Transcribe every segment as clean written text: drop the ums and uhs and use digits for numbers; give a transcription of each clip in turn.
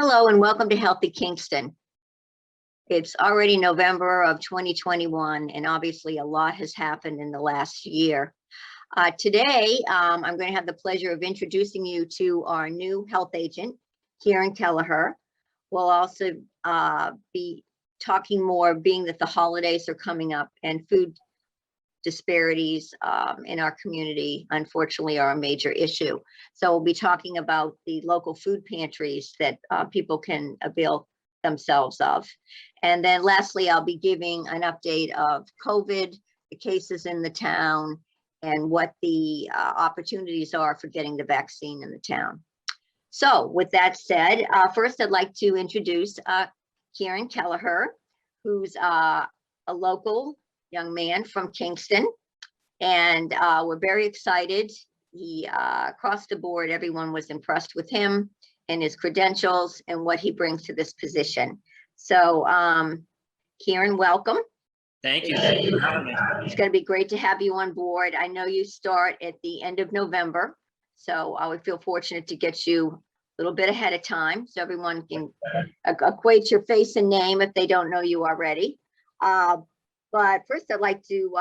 Hello and welcome to Healthy Kingston. It's already November of 2021 and obviously a lot has happened in the last year. Today, I'm going to have the pleasure of introducing you to our new health agent, Kieran Kelleher. We'll also be talking more, being that the holidays are coming up and food disparities in our community, unfortunately, are a major issue. So we'll be talking about the local food pantries that people can avail themselves of. And then lastly, I'll be giving an update of COVID, the cases in the town, and what the opportunities are for getting the vaccine in the town. So with that said, first I'd like to introduce Kieran Kelleher, who's a local young man from Kingston, and we're very excited. He across the board, everyone was impressed with him and his credentials and what he brings to this position. So Kieran, welcome. Thank you. Thank you for having me. It's going to be great to have you on board. I know you start at the end of November, so I would feel fortunate to get you a little bit ahead of time so everyone can equate your face and name if they don't know you already. But first, I'd like to,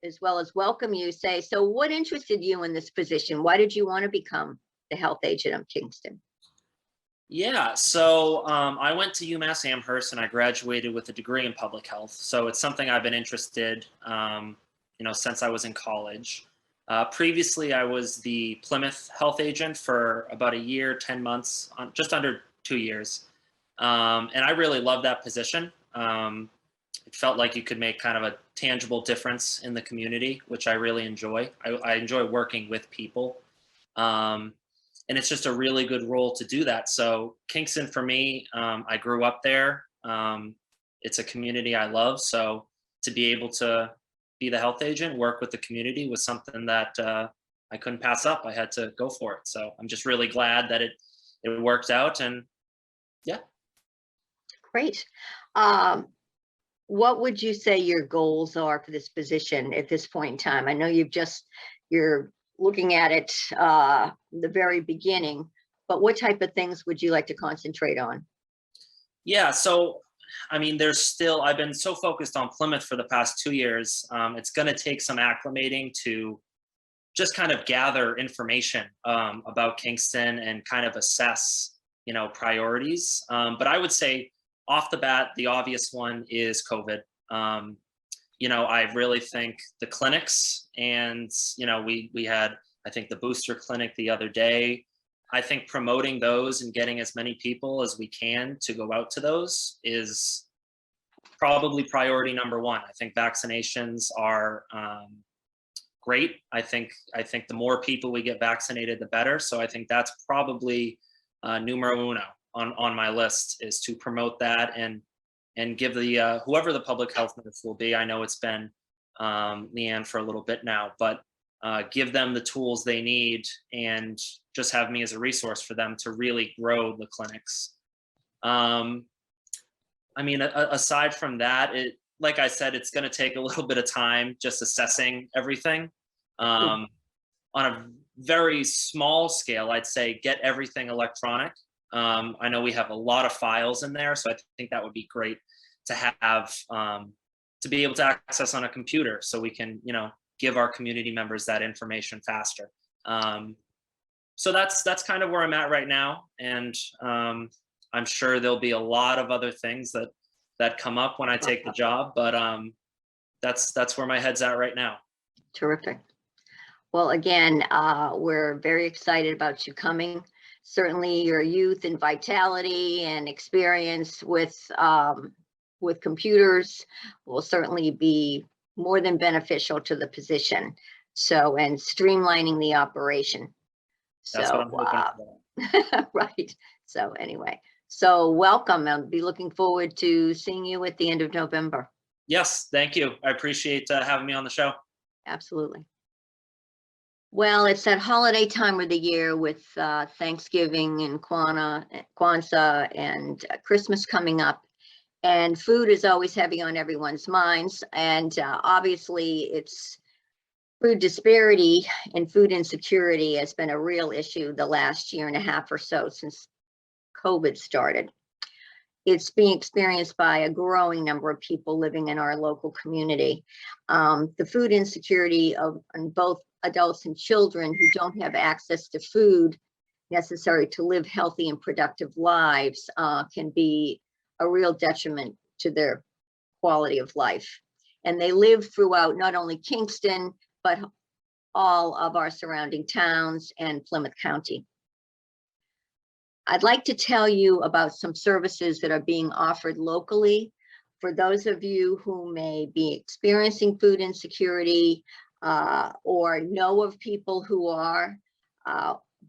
as well as welcome you, say, so what interested you in this position? Why did you want to become the health agent of Kingston? Yeah, so I went to UMass Amherst and I graduated with a degree in public health. So it's something I've been interested, since I was in college. Previously, I was the Plymouth health agent for about a year, 10 months, just under 2 years. And I really loved that position. It felt like you could make kind of a tangible difference in the community, which I really enjoy. I enjoy working with people. And it's just a really good role to do that. So Kingston, for me, I grew up there. It's a community I love. So to be able to be the health agent, work with the community was something that I couldn't pass up. I had to go for it. So I'm just really glad that it worked out. And yeah. Great. What would you say your goals are for this position at this point in time? I know you're looking at it the very beginning, but what type of things would you like to concentrate on? Yeah, so I mean, I've been so focused on Plymouth for the past 2 years. It's going to take some acclimating to just kind of gather information about Kingston and kind of assess, priorities. But I would say off the bat, the obvious one is COVID. I really think the clinics and, we had, I think, the booster clinic the other day. I think promoting those and getting as many people as we can to go out to those is probably priority number one. I think vaccinations are great. I think the more people we get vaccinated, the better. So I think that's probably numero uno on my list, is to promote that and give the whoever the public health nurse will be. I know it's been Leanne for a little bit now, but give them the tools they need and just have me as a resource for them to really grow the clinics. Aside from that, like I said, it's going to take a little bit of time just assessing everything. On a very small scale, I'd say get everything electronic. I know we have a lot of files in there, so I think that would be great to have, to be able to access on a computer so we can, give our community members that information faster. So that's kind of where I'm at right now. And I'm sure there'll be a lot of other things that come up when I take the job, but that's where my head's at right now. Terrific. Well, again, we're very excited about you coming. Certainly your youth and vitality and experience with computers will certainly be more than beneficial to the position. So, and streamlining the operation. That's what I'm hoping for. Right. So anyway, so welcome. I'll be looking forward to seeing you at the end of November. Yes, thank you. I appreciate having me on the show. Absolutely. Well, it's that holiday time of the year with Thanksgiving and Kwanzaa and Christmas coming up. And food is always heavy on everyone's minds. And obviously, it's food disparity and food insecurity has been a real issue the last year and a half or so since COVID started. It's being experienced by a growing number of people living in our local community. The food insecurity of both adults and children who don't have access to food necessary to live healthy and productive lives can be a real detriment to their quality of life. And they live throughout not only Kingston, but all of our surrounding towns and Plymouth County. I'd like to tell you about some services that are being offered locally. For those of you who may be experiencing food insecurity or know of people who are,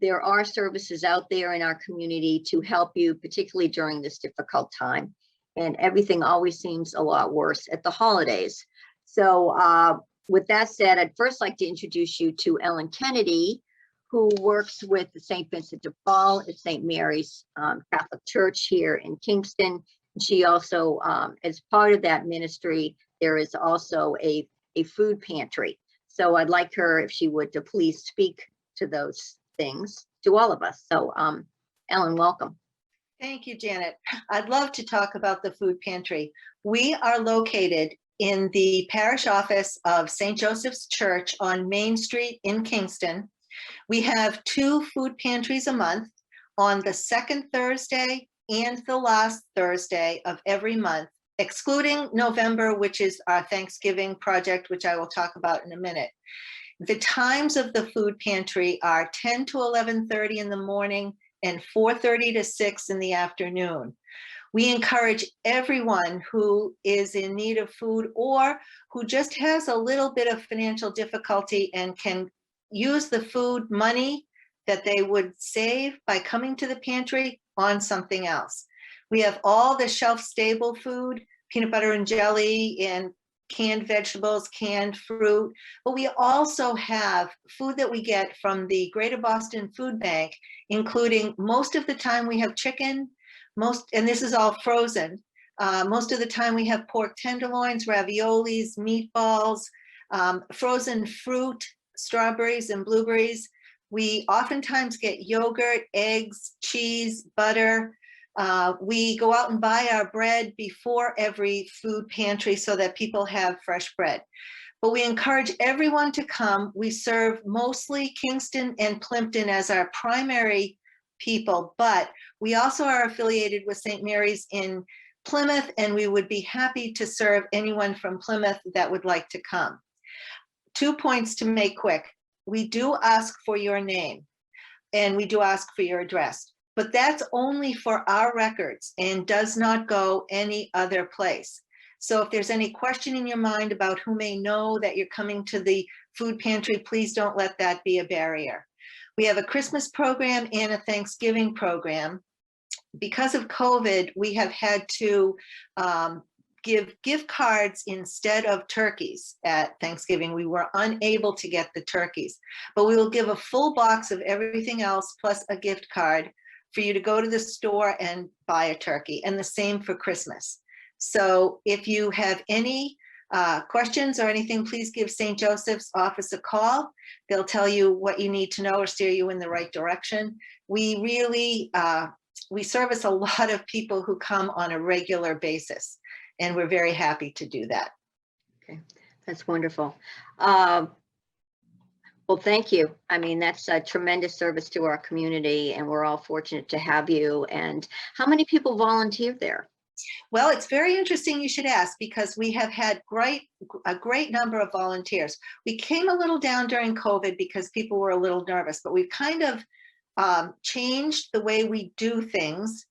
there are services out there in our community to help you, particularly during this difficult time. And everything always seems a lot worse at the holidays. So with that said, I'd first like to introduce you to Ellen Kennedy, who works with the St. Vincent de Paul at St. Mary's Catholic Church here in Kingston. She also, as part of that ministry, there is also a food pantry. So I'd like her, if she would, to please speak to those things to all of us. So Ellen, welcome. Thank you, Janet. I'd love to talk about the food pantry. We are located in the parish office of St. Joseph's Church on Main Street in Kingston. We have 2 food pantries a month on the second Thursday and the last Thursday of every month, excluding November, which is our Thanksgiving project, which I will talk about in a minute. The times of the food pantry are 10 to 11:30 in the morning and 4:30 to 6 in the afternoon. We encourage everyone who is in need of food or who just has a little bit of financial difficulty and can use the food money that they would save by coming to the pantry on something else. We have all the shelf-stable food, peanut butter and jelly, and canned vegetables, canned fruit, but we also have food that we get from the Greater Boston Food Bank, including most of the time we have chicken, and this is all frozen. Most of the time we have pork tenderloins, raviolis, meatballs, frozen fruit, strawberries and blueberries. We oftentimes get yogurt, eggs, cheese, butter. We go out and buy our bread before every food pantry so that people have fresh bread. But we encourage everyone to come. We serve mostly Kingston and Plimpton as our primary people, but we also are affiliated with St. Mary's in Plymouth, and we would be happy to serve anyone from Plymouth that would like to come. 2 points to make quick. We do ask for your name and we do ask for your address, but that's only for our records and does not go any other place. So if there's any question in your mind about who may know that you're coming to the food pantry, please don't let that be a barrier. We have a Christmas program and a Thanksgiving program. Because of COVID, we have had to give gift cards instead of turkeys at Thanksgiving. We were unable to get the turkeys, but we will give a full box of everything else plus a gift card for you to go to the store and buy a turkey, and the same for Christmas. So if you have any questions or anything, please give St. Joseph's office a call. They'll tell you what you need to know or steer you in the right direction. We really, we service a lot of people who come on a regular basis, and we're very happy to do that. Okay, that's wonderful. Well, thank you. I mean, that's a tremendous service to our community, and we're all fortunate to have you. And how many people volunteer there? Well, it's very interesting you should ask, because we have had a great number of volunteers. We came a little down during COVID because people were a little nervous, but we've kind of changed the way we do things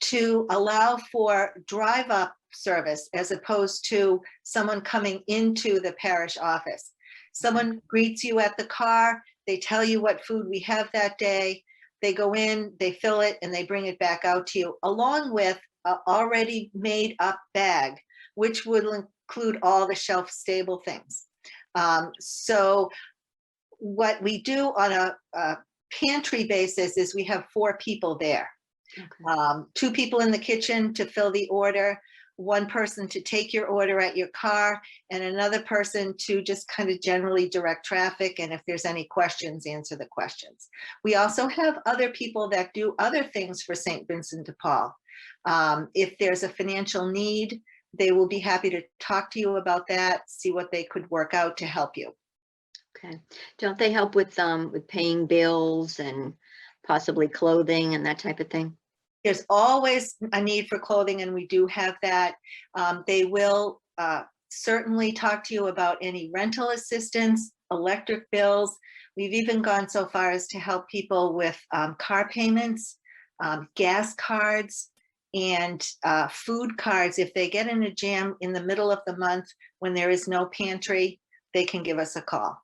to allow for drive-up service as opposed to someone coming into the parish office. Someone greets you at the car, they tell you what food we have that day, they go in, they fill it, and they bring it back out to you, along with an already made up bag, which would include all the shelf-stable things. So what we do on a pantry basis is we have 4 people there. Okay. 2 people in the kitchen to fill the order. one person to take your order at your car and another person to just kind of generally direct traffic. And if there's any questions, answer the questions. We also have other people that do other things for St. Vincent de Paul. If there's a financial need, they will be happy to talk to you about that, see what they could work out to help you. Okay. Don't they help with paying bills and possibly clothing and that type of thing? There's always a need for clothing, and we do have that. They will certainly talk to you about any rental assistance, electric bills. We've even gone so far as to help people with car payments, gas cards, and food cards. If they get in a jam in the middle of the month when there is no pantry, they can give us a call.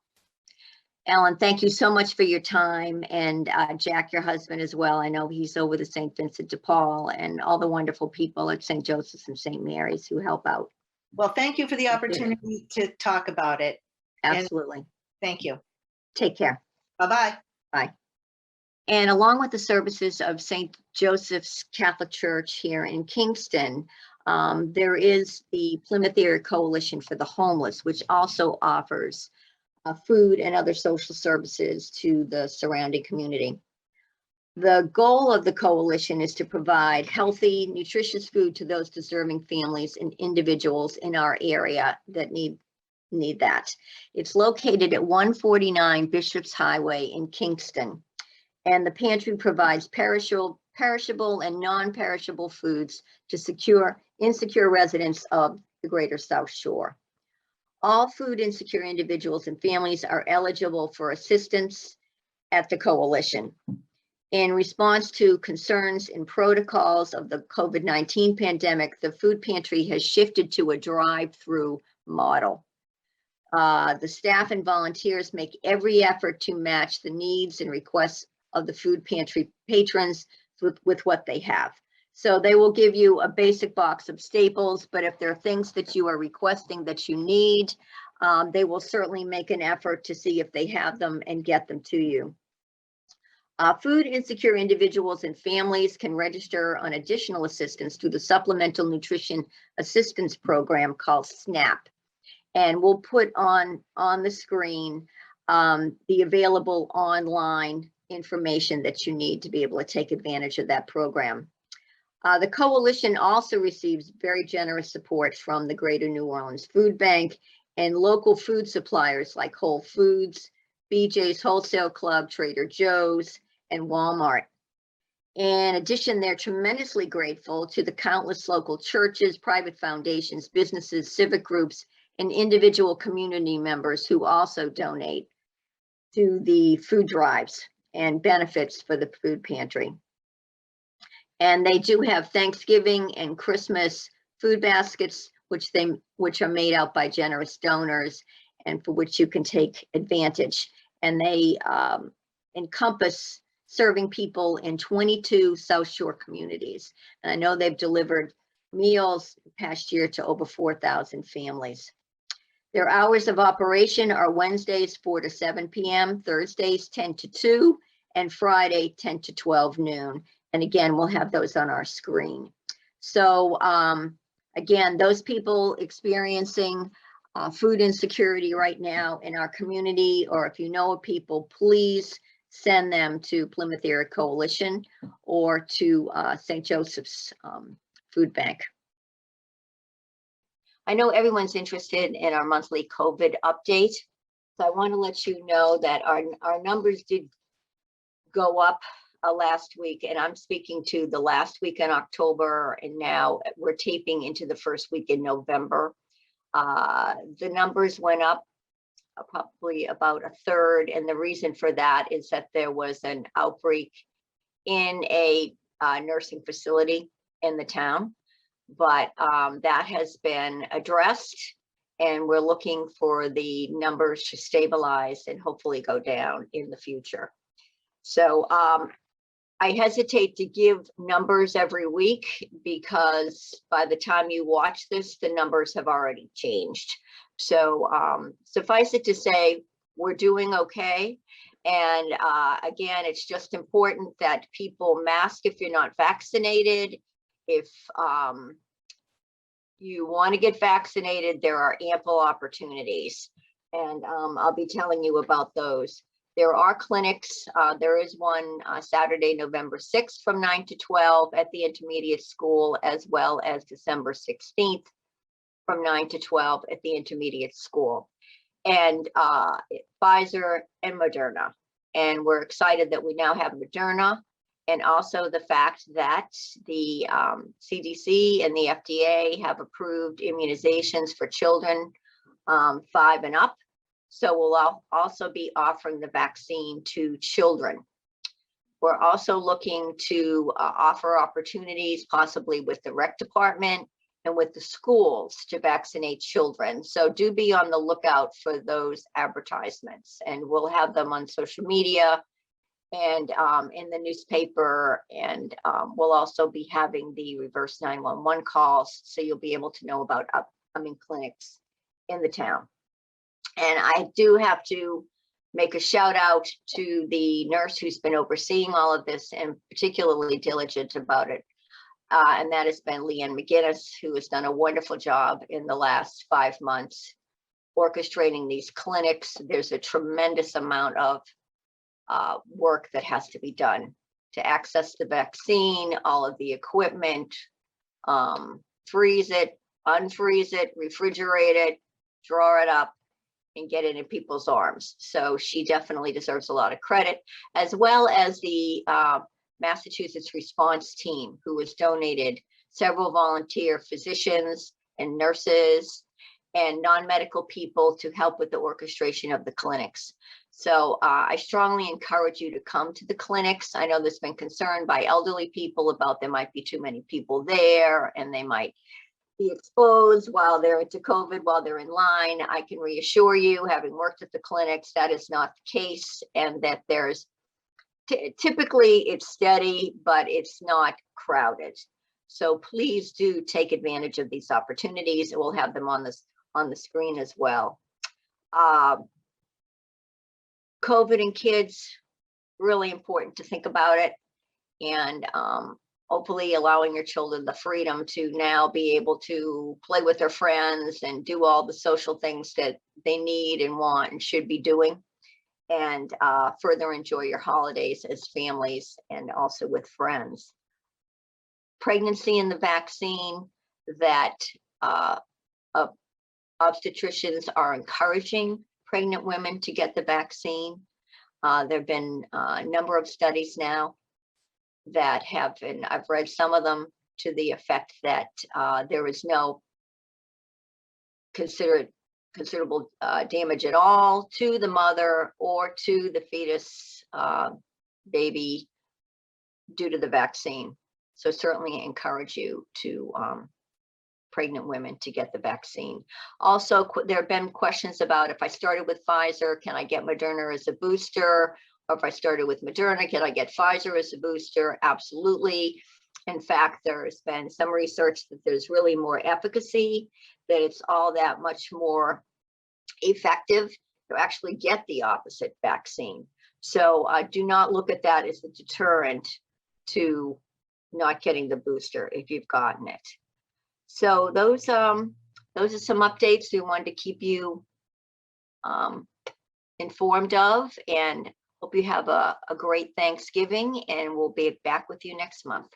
Ellen, thank you so much for your time, and Jack, your husband as well. I know he's over the St. Vincent de Paul, and all the wonderful people at St. Joseph's and St. Mary's who help out. Well, thank you for the opportunity to talk about it. Absolutely. And thank you. Take care. Bye-bye. Bye. And along with the services of St. Joseph's Catholic Church here in Kingston, there is the Plymouth Area Coalition for the Homeless, which also offers food and other social services to the surrounding community. The goal of the coalition is to provide healthy, nutritious food to those deserving families and individuals in our area that need that. It's located at 149 Bishops Highway in Kingston, and the pantry provides perishable and non-perishable foods to insecure residents of the Greater South Shore. All food insecure individuals and families are eligible for assistance at the coalition. In response to concerns and protocols of the COVID-19 pandemic, the food pantry has shifted to a drive-through model. The staff and volunteers make every effort to match the needs and requests of the food pantry patrons with what they have. So they will give you a basic box of staples, but if there are things that you are requesting that you need, they will certainly make an effort to see if they have them and get them to you. Food insecure individuals and families can register on additional assistance through the Supplemental Nutrition Assistance Program called SNAP. And we'll put on the screen the available online information that you need to be able to take advantage of that program. The coalition also receives very generous support from the Greater New Orleans Food Bank and local food suppliers like Whole Foods, BJ's Wholesale Club, Trader Joe's, and Walmart. In addition, they're tremendously grateful to the countless local churches, private foundations, businesses, civic groups, and individual community members who also donate to the food drives and benefits for the food pantry. And they do have Thanksgiving and Christmas food baskets, which are made out by generous donors and for which you can take advantage. And they encompass serving people in 22 South Shore communities. And I know they've delivered meals past year to over 4,000 families. Their hours of operation are Wednesdays 4 to 7 p.m., Thursdays 10 to 2, and Friday 10 to 12 noon. And again, we'll have those on our screen. So again, those people experiencing food insecurity right now in our community, or if you know of people, please send them to Plymouth Area Coalition or to St. Joseph's Food Bank. I know everyone's interested in our monthly COVID update. So I want to let you know that our numbers did go up last week, and I'm speaking to the last week in October, and now we're taping into the first week in November. The numbers went up probably about a third, and the reason for that is that there was an outbreak in a nursing facility in the town, but that has been addressed, and we're looking for the numbers to stabilize and hopefully go down in the future. So I hesitate to give numbers every week because by the time you watch this, the numbers have already changed. So suffice it to say, we're doing okay. And again, it's just important that people mask if you're not vaccinated. If you want to get vaccinated, there are ample opportunities. And I'll be telling you about those. There are clinics. There is one Saturday, November 6th from 9 to 12 at the intermediate school, as well as December 16th from 9 to 12 at the intermediate school. And Pfizer and Moderna. And we're excited that we now have Moderna, and also the fact that the CDC and the FDA have approved immunizations for children 5 and up. So we'll also be offering the vaccine to children. We're also looking to offer opportunities, possibly with the rec department and with the schools, to vaccinate children. So do be on the lookout for those advertisements, and we'll have them on social media and in the newspaper. And we'll also be having the reverse 911 calls, so you'll be able to know about upcoming clinics in the town. And I do have to make a shout out to the nurse who's been overseeing all of this and particularly diligent about it. And that has been Leanne McGinnis, who has done a wonderful job in the last 5 months orchestrating these clinics. There's a tremendous amount of work that has to be done to access the vaccine, all of the equipment, freeze it, unfreeze it, refrigerate it, draw it up, and get it in people's arms. So she definitely deserves a lot of credit, as well as the Massachusetts response team, who has donated several volunteer physicians and nurses and non-medical people to help with the orchestration of the clinics. So I strongly encourage you to come to the clinics. I know there's been concern by elderly people about there might be too many people there and they might be exposed while they're into COVID, while they're in line. I can reassure you, having worked at the clinics, that is not the case, and that there's typically it's steady, but it's not crowded. So please do take advantage of these opportunities, and we'll have them on the screen as well. COVID and kids, really important to think about it, and hopefully allowing your children the freedom to now be able to play with their friends and do all the social things that they need and want and should be doing, and further enjoy your holidays as families and also with friends. Pregnancy and the vaccine, that obstetricians are encouraging pregnant women to get the vaccine. There have been a number of studies now that have, and I've read some of them, to the effect that there is no considerable damage at all to the mother or to the fetus baby due to the vaccine. So certainly encourage you to pregnant women to get the vaccine. Also, there have been questions about, if I started with Pfizer, can I get Moderna as a booster? Or if I started with Moderna, can I get Pfizer as a booster? Absolutely. In fact, there's been some research that there's really more efficacy, that it's all that much more effective to actually get the opposite vaccine. So do not look at that as a deterrent to not getting the booster if you've gotten it. So those are some updates we wanted to keep you informed of, and hope you have a great Thanksgiving, and we'll be back with you next month.